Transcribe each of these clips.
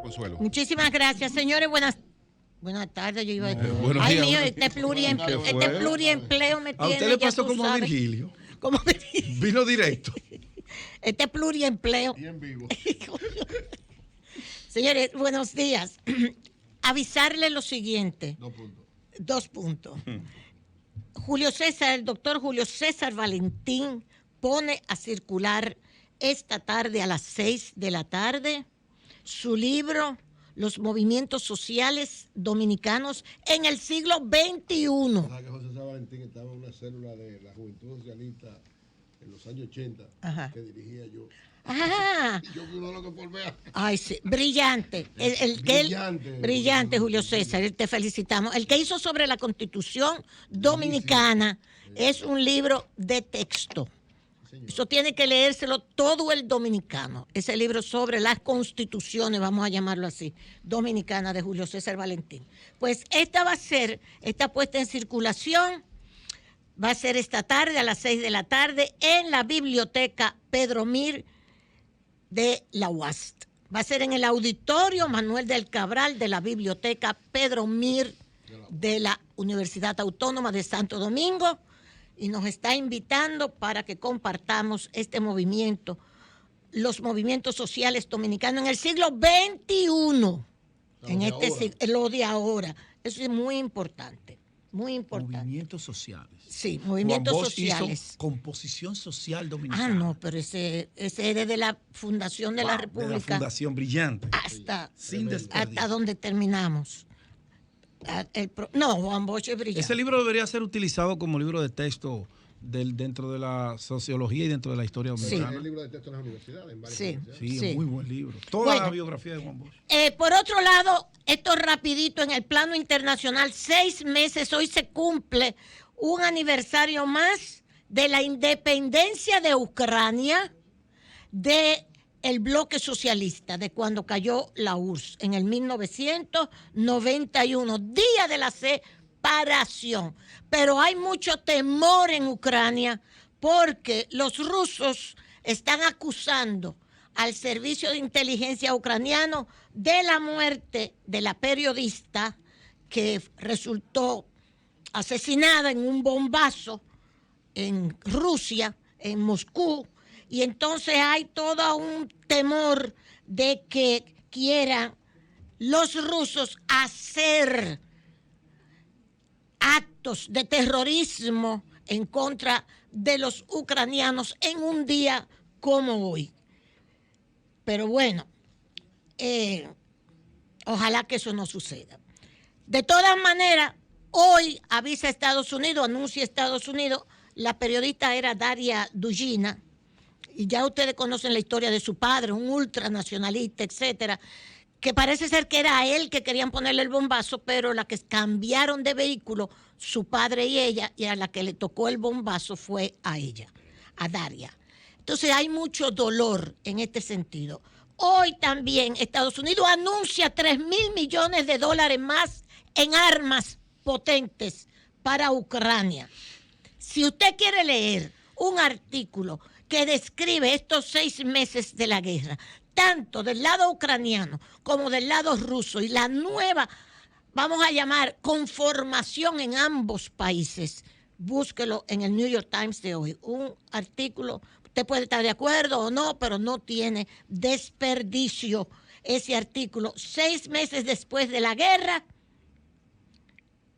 Consuelo. Muchísimas gracias, señores. Buenas tardes. Yo iba a decir. Ay, mío, este pluriempleo me tiene. ¿A usted le pasó ya como a sabes. Virgilio? Como Vino directo. Este pluriempleo. Y en vivo. Señores, buenos días. Avisarle lo siguiente. 2 puntos. El doctor Julio César Valentín pone a circular esta tarde a las 6 de la tarde su libro Los movimientos sociales dominicanos en el siglo XXI. Que José César Valentín estaba en una célula de la Juventud Socialista en los años 80 que dirigía yo. Ah, Yo fui uno de los que formé. ay, sí, brillante. Brillante, Julio César, te felicitamos. El que hizo sobre la Constitución Dominicana es un libro de texto. Eso tiene que leérselo todo el dominicano. Ese libro sobre las constituciones, vamos a llamarlo así, dominicana de Julio César Valentín. Pues esta puesta en circulación, va a ser esta tarde a las 6 de la tarde en la biblioteca Pedro Mir de la UAST. Va a ser en el auditorio Manuel del Cabral de la biblioteca Pedro Mir de la Universidad Autónoma de Santo Domingo. Y nos está invitando para que compartamos este movimiento, los movimientos sociales dominicanos en el siglo XXI, lo de ahora. Eso es muy importante, muy importante. Movimientos sociales. Sí, movimientos Juan Bosch sociales. hizo composición social dominicana. Ah, no, pero ese es de la fundación de la República. De la fundación brillante. Sin hasta donde terminamos. Juan Bosch es brillante. Ese libro debería ser utilizado como libro de texto dentro de la sociología y dentro de la historia dominicana. Sí. El libro de texto en las universidades. Sí, es muy buen libro. Toda la biografía de Juan Bosch. Por otro lado, esto rapidito, en el plano internacional, 6 meses, hoy se cumple un aniversario más de la independencia de Ucrania de el bloque socialista, de cuando cayó la URSS en el 1991, día de la separación. Pero hay mucho temor en Ucrania porque los rusos están acusando al servicio de inteligencia ucraniano de la muerte de la periodista que resultó asesinada en un bombazo en Rusia, en Moscú. Y entonces hay todo un temor de que quieran los rusos hacer actos de terrorismo en contra de los ucranianos en un día como hoy. Pero bueno, ojalá que eso no suceda. De todas maneras, hoy anuncia Estados Unidos, la periodista era Daria Dugina, y ya ustedes conocen la historia de su padre, un ultranacionalista, etcétera, que parece ser que era a él que querían ponerle el bombazo, pero la que cambiaron de vehículo, su padre y ella, y a la que le tocó el bombazo fue a ella, a Daria. Entonces hay mucho dolor en este sentido. Hoy también Estados Unidos anuncia $3,000 millones más en armas potentes para Ucrania. Si usted quiere leer un artículo que describe estos 6 meses de la guerra, tanto del lado ucraniano como del lado ruso, y la nueva, vamos a llamar, conformación en ambos países, búsquelo en el New York Times de hoy. Un artículo, usted puede estar de acuerdo o no, pero no tiene desperdicio ese artículo. 6 meses después de la guerra,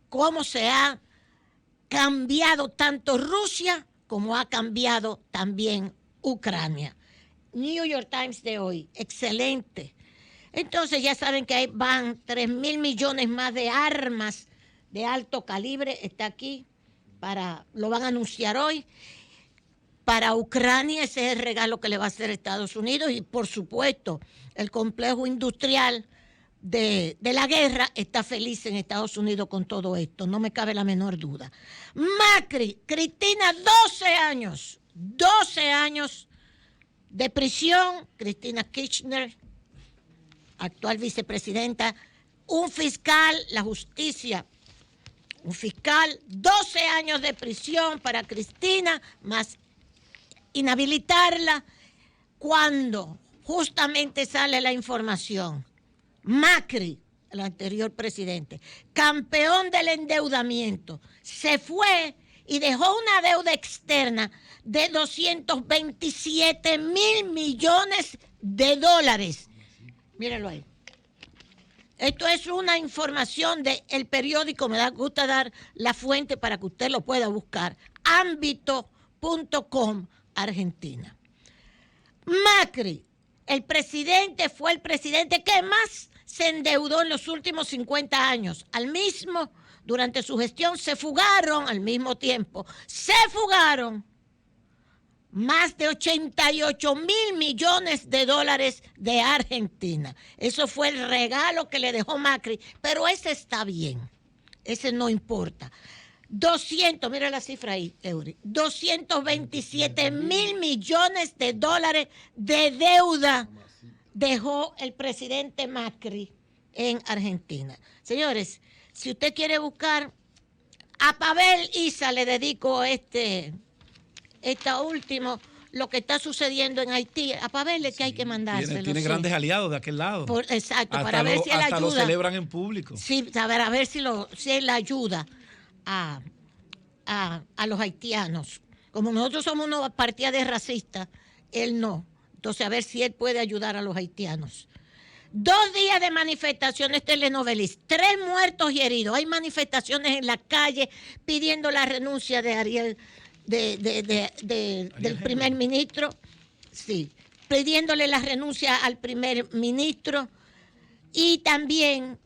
cómo se ha cambiado tanto Rusia como ha cambiado también Ucrania. New York Times de hoy, excelente. Entonces ya saben que ahí van $3,000 millones más de armas de alto calibre, está aquí, lo van a anunciar hoy. Para Ucrania ese es el regalo que le va a hacer Estados Unidos, y por supuesto el complejo industrial de la guerra está feliz en Estados Unidos con todo esto, no me cabe la menor duda. Macri, Cristina, 12 años de prisión. Cristina Kirchner, actual vicepresidenta, un fiscal, la justicia un fiscal, 12 años de prisión para Cristina, más inhabilitarla, cuando justamente sale la información. Macri, el anterior presidente, campeón del endeudamiento, se fue y dejó una deuda externa de 227 mil millones de dólares. Mírenlo ahí. Esto es una información del periódico, me gusta dar la fuente para que usted lo pueda buscar, ámbito.com, Argentina. Macri, el presidente, fue el presidente que más se endeudó en los últimos 50 años. Durante su gestión se fugaron, al mismo tiempo, más de 88 mil millones de dólares de Argentina. Eso fue el regalo que le dejó Macri, pero ese está bien, ese no importa. Mira la cifra ahí, Eury, 227 mil millones de dólares de deuda dejó el presidente Macri en Argentina. Señores, si usted quiere buscar, a Pavel Isa le dedico esta último, lo que está sucediendo en Haití. A Pavel es que hay que mandárselo. Tiene grandes aliados de aquel lado. Exacto, para ver si él ayuda. Hasta lo celebran en público. Sí, a ver si él ayuda a los haitianos. Como nosotros somos una partida de racistas, él no. Entonces, a ver si él puede ayudar a los haitianos. 2 días de manifestaciones telenovelistas, 3 muertos y heridos. Hay manifestaciones en la calle pidiendo la renuncia de Ariel, del primer ministro. Sí, pidiéndole la renuncia al primer ministro. Y también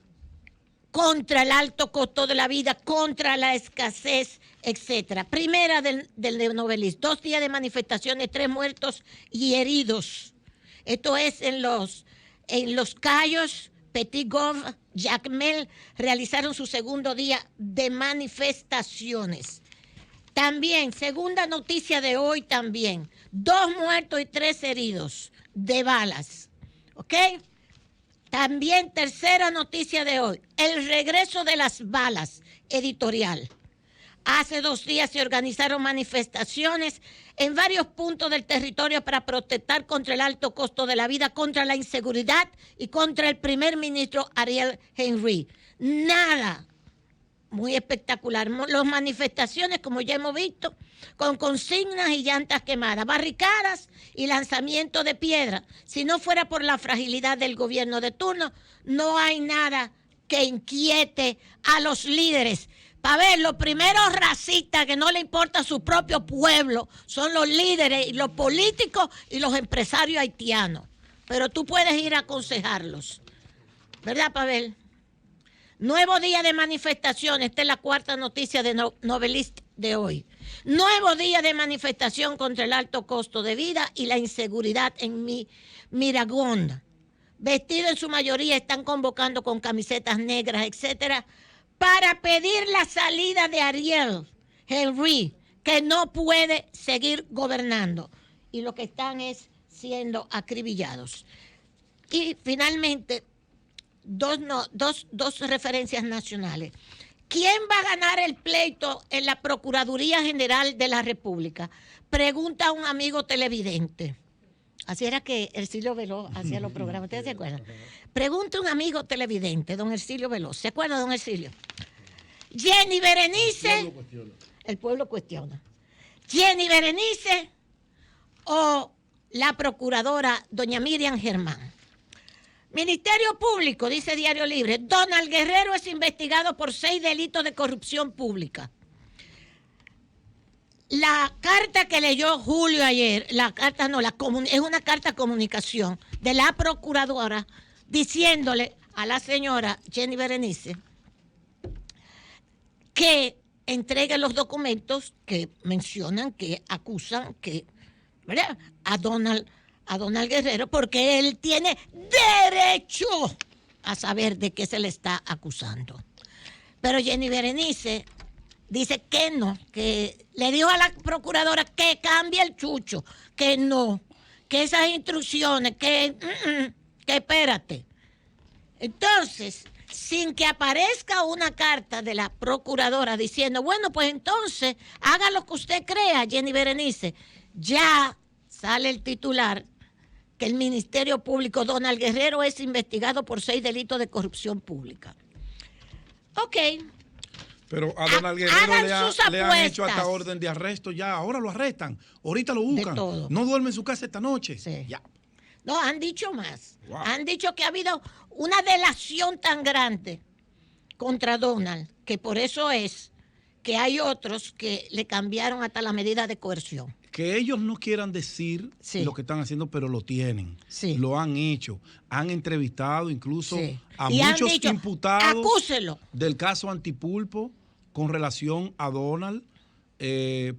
contra el alto costo de la vida, contra la escasez, etcétera. Primera del novelista, 2 días de manifestaciones, 3 muertos y heridos. Esto es en Los Cayos. Petit-Goâve, Jacmel realizaron su segundo día de manifestaciones. También, segunda noticia de hoy también, 2 muertos y 3 heridos de balas. ¿Ok? También tercera noticia de hoy, el regreso de las balas, editorial. Hace 2 días se organizaron manifestaciones en varios puntos del territorio para protestar contra el alto costo de la vida, contra la inseguridad y contra el primer ministro Ariel Henry. Nada muy espectacular. Las manifestaciones, como ya hemos visto, con consignas y llantas quemadas, barricadas y lanzamiento de piedra. Si no fuera por la fragilidad del gobierno de turno, no hay nada que inquiete a los líderes. Para ver, los primeros racistas que no le importa su propio pueblo son los líderes, los políticos y los empresarios haitianos. Pero tú puedes ir a aconsejarlos. ¿Verdad, Pavel? Nuevo día de manifestación. Esta es la 4ª noticia de Novelist de hoy. Nuevo día de manifestación contra el alto costo de vida y la inseguridad en Miragonda. Vestidos en su mayoría están convocando con camisetas negras, etcétera, para pedir la salida de Ariel Henry, que no puede seguir gobernando. Y lo que están es siendo acribillados. Y finalmente, dos referencias nacionales. ¿Quién va a ganar el pleito en la Procuraduría General de la República? Pregunta a un amigo televidente. Así era que Ercilio Veloz hacía los programas. ¿Ustedes se acuerdan? Pregunta a un amigo televidente, don Ercilio Veloz. ¿Se acuerda, don Ercilio? Jenny Berenice. El pueblo cuestiona. Jenny Berenice o la procuradora doña Miriam Germán. Ministerio Público, dice Diario Libre, Donald Guerrero es investigado por 6 delitos de corrupción pública. La carta que leyó Julio ayer, es una carta de comunicación de la procuradora diciéndole a la señora Jenny Berenice que entregue los documentos que mencionan, que acusan, ¿verdad? a Donald Guerrero, porque él tiene derecho a saber de qué se le está acusando. Pero Jenny Berenice dice que no, que le dijo a la procuradora que cambie el chucho, que no, que esas instrucciones, que espérate. Entonces, sin que aparezca una carta de la procuradora diciendo, bueno, pues entonces haga lo que usted crea, Jenny Berenice. Ya sale el titular que el Ministerio Público, Donald Guerrero, es investigado por 6 delitos de corrupción pública. Ok. Pero a Donald Guerrero le han hecho hasta orden de arresto ya. Ahora lo arrestan. Ahorita lo buscan. No duerme en su casa esta noche. Sí. Ya. No, han dicho más. Wow. Han dicho que ha habido una delación tan grande contra Donald, que por eso es que hay otros que le cambiaron hasta la medida de coerción. Que ellos no quieran decir lo que están haciendo, pero lo tienen. Sí. Lo han hecho. Han entrevistado incluso a muchos imputados acúselo del caso Antipulpo con relación a Donald.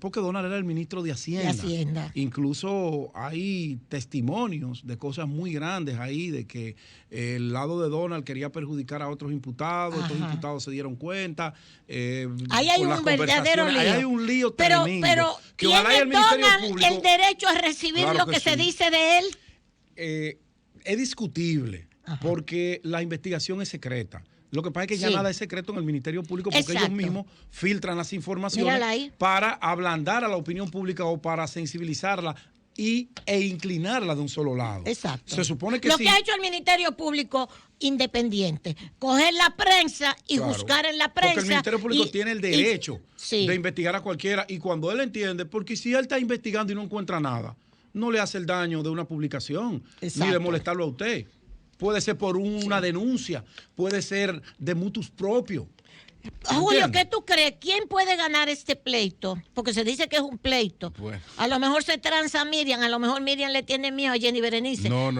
Porque Donald era el ministro de Hacienda. Incluso hay testimonios de cosas muy grandes ahí, de que el lado de Donald quería perjudicar a otros imputados, estos imputados se dieron cuenta. Ahí hay un verdadero lío. Ahí hay un lío tremendo. Pero que ¿tiene Donald el derecho a recibir lo que se dice de él? Es discutible, porque la investigación es secreta. Lo que pasa es que ya nada es secreto en el Ministerio Público porque ellos mismos filtran las informaciones para ablandar a la opinión pública o para sensibilizarla e inclinarla de un solo lado. Exacto. Se supone que lo que ha hecho el Ministerio Público independiente, coger la prensa y juzgar en la prensa. Porque el Ministerio Público tiene el derecho de investigar a cualquiera y cuando él entiende, porque si él está investigando y no encuentra nada, no le hace el daño de una publicación ni de molestarlo a usted. Puede ser por una denuncia, puede ser de mutus propio. Julio, ¿qué tú crees? ¿Quién puede ganar este pleito? Porque se dice que es un pleito. Pues. A lo mejor se tranza Miriam, a lo mejor Miriam le tiene miedo a Jenny Berenice. No.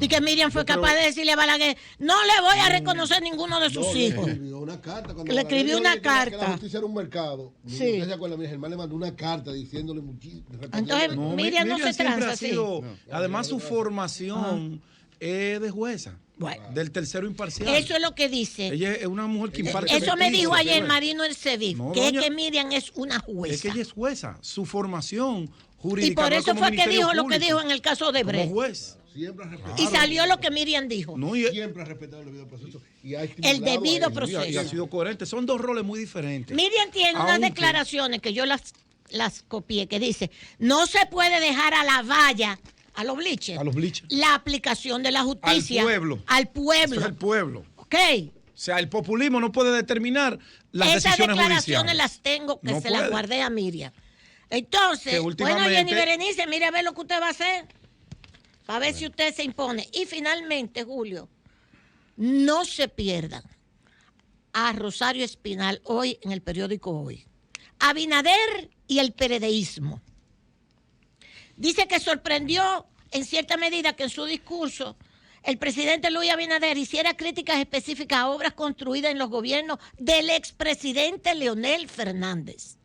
Y que Miriam fue capaz de decirle a Balaguer, no le voy a reconocer ninguno de sus hijos. Le escribió una carta. Le escribió una carta. Que la justicia era un mercado. ¿Usted se acuerda? Mi hermano le mandó una carta diciéndole muchísimo. Entonces, Miriam no se tranza así. Además, su formación es de jueza. Bueno, del tercero imparcial. Eso es lo que dice. Ella es una mujer que imparte. Eso me dijo ayer Marino Ercedif, es que Miriam es una jueza. Es que ella es jueza. Su formación jurídica. Y por eso fue que dijo lo que dijo en el caso de Brecht. Como juez. Y salió lo que Miriam dijo. Siempre ha respetado el debido proceso. El debido proceso. Y ha sido coherente. Son dos roles muy diferentes. Miriam tiene unas declaraciones que yo las copié, que dice, no se puede dejar a la valla, a los bleachers, la aplicación de la justicia al pueblo. Eso es el pueblo. ¿Ok? O sea, el populismo no puede determinar las decisiones judiciales. Esas declaraciones las tengo, que se las guardé a Miriam. Entonces, bueno, Jenny Berenice, mire a ver lo que usted va a hacer. Para ver si usted se impone. Y finalmente, Julio, no se pierdan a Rosario Espinal hoy en el periódico Hoy. Abinader y el PRDismo. Dice que sorprendió en cierta medida que en su discurso el presidente Luis Abinader hiciera críticas específicas a obras construidas en los gobiernos del expresidente Leonel Fernández.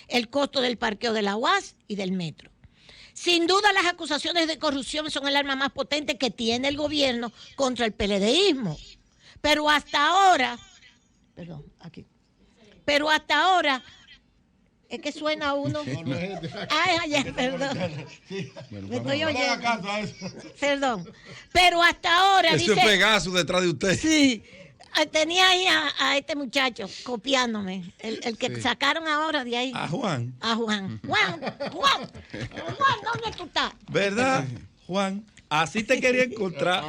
El costo del parqueo de la UAS y del metro. Sin duda las acusaciones de corrupción son el arma más potente que tiene el gobierno contra el PLDismo. Pero hasta ahora, es que suena uno. Perdón. Me estoy oyendo. Perdón. Pero hasta ahora dice... Eso es Pegaso detrás de usted. Sí. Tenía ahí a este muchacho copiándome, el que sacaron ahora de ahí. A Juan. Juan, ¿dónde tú estás? ¿Verdad, Juan? Así te quería encontrar.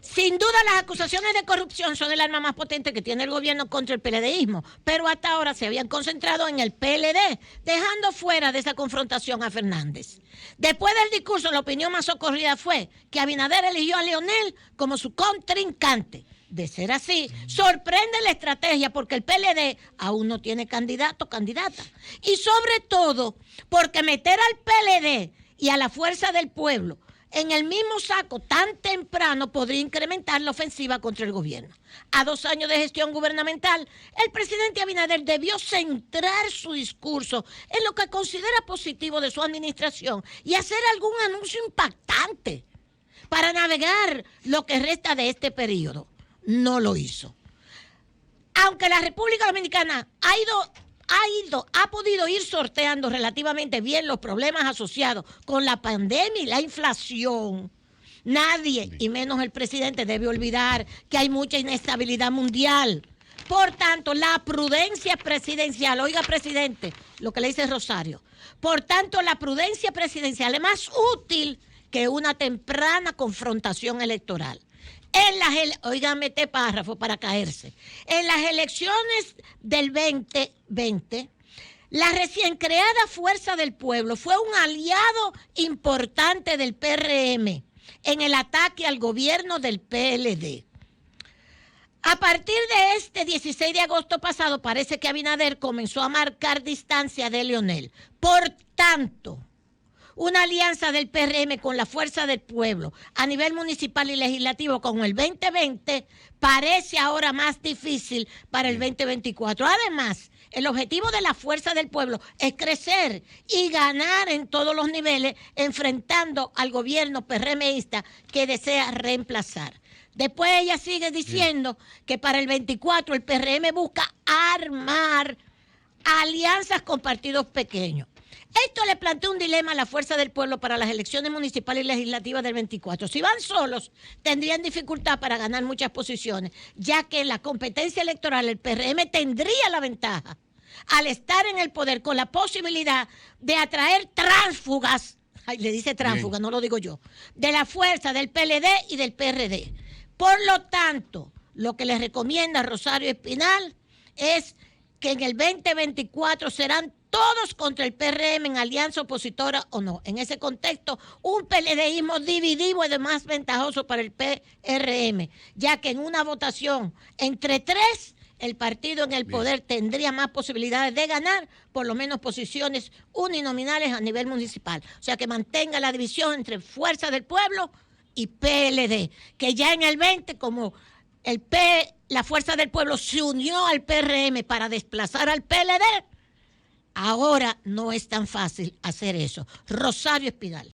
Sin duda las acusaciones de corrupción son el arma más potente que tiene el gobierno contra el PLDismo, pero hasta ahora se habían concentrado en el PLD, dejando fuera de esa confrontación a Fernández. Después del discurso, la opinión más ocurrida fue que Abinader eligió a Leonel como su contrincante. De ser así, sorprende la estrategia porque el PLD aún no tiene candidato o candidata. Y sobre todo, porque meter al PLD y a la Fuerza del Pueblo en el mismo saco tan temprano podría incrementar la ofensiva contra el gobierno. A 2 años de gestión gubernamental, el presidente Abinader debió centrar su discurso en lo que considera positivo de su administración y hacer algún anuncio impactante para navegar lo que resta de este periodo. No lo hizo. Aunque la República Dominicana ha podido ir sorteando relativamente bien los problemas asociados con la pandemia y la inflación, Nadie, y menos el presidente, debe olvidar que hay mucha inestabilidad mundial. Por tanto, la prudencia presidencial, oiga, presidente, lo que le dice Rosario, por tanto, la prudencia presidencial es más útil que una temprana confrontación electoral. Óigame este párrafo para caerse. En las elecciones del 2020, la recién creada Fuerza del Pueblo fue un aliado importante del PRM en el ataque al gobierno del PLD. A partir de este 16 de agosto pasado, parece que Abinader comenzó a marcar distancia de Leonel. Por tanto, una alianza del PRM con la Fuerza del Pueblo a nivel municipal y legislativo con el 2020 parece ahora más difícil para el 2024. Además, el objetivo de la Fuerza del Pueblo es crecer y ganar en todos los niveles, enfrentando al gobierno PRMista que desea reemplazar. Después ella sigue diciendo que para el 24 el PRM busca armar alianzas con partidos pequeños. Esto le plantea un dilema a la Fuerza del Pueblo para las elecciones municipales y legislativas del 24. Si van solos, tendrían dificultad para ganar muchas posiciones, ya que en la competencia electoral el PRM tendría la ventaja al estar en el poder con la posibilidad de atraer tránsfugas, le dice tránsfugas, no lo digo yo, de la fuerza del PLD y del PRD. Por lo tanto, lo que les recomienda Rosario Espinal es que en el 2024 serán todos contra el PRM en alianza opositora o no. En ese contexto, un PLDismo dividido es de más ventajoso para el PRM, ya que en una votación entre tres, el partido en el poder tendría más posibilidades de ganar por lo menos posiciones uninominales a nivel municipal. O sea, que mantenga la división entre Fuerza del Pueblo y PLD, que ya en el 20, como la Fuerza del Pueblo se unió al PRM para desplazar al PLD, ahora no es tan fácil hacer eso. Rosario Espinal.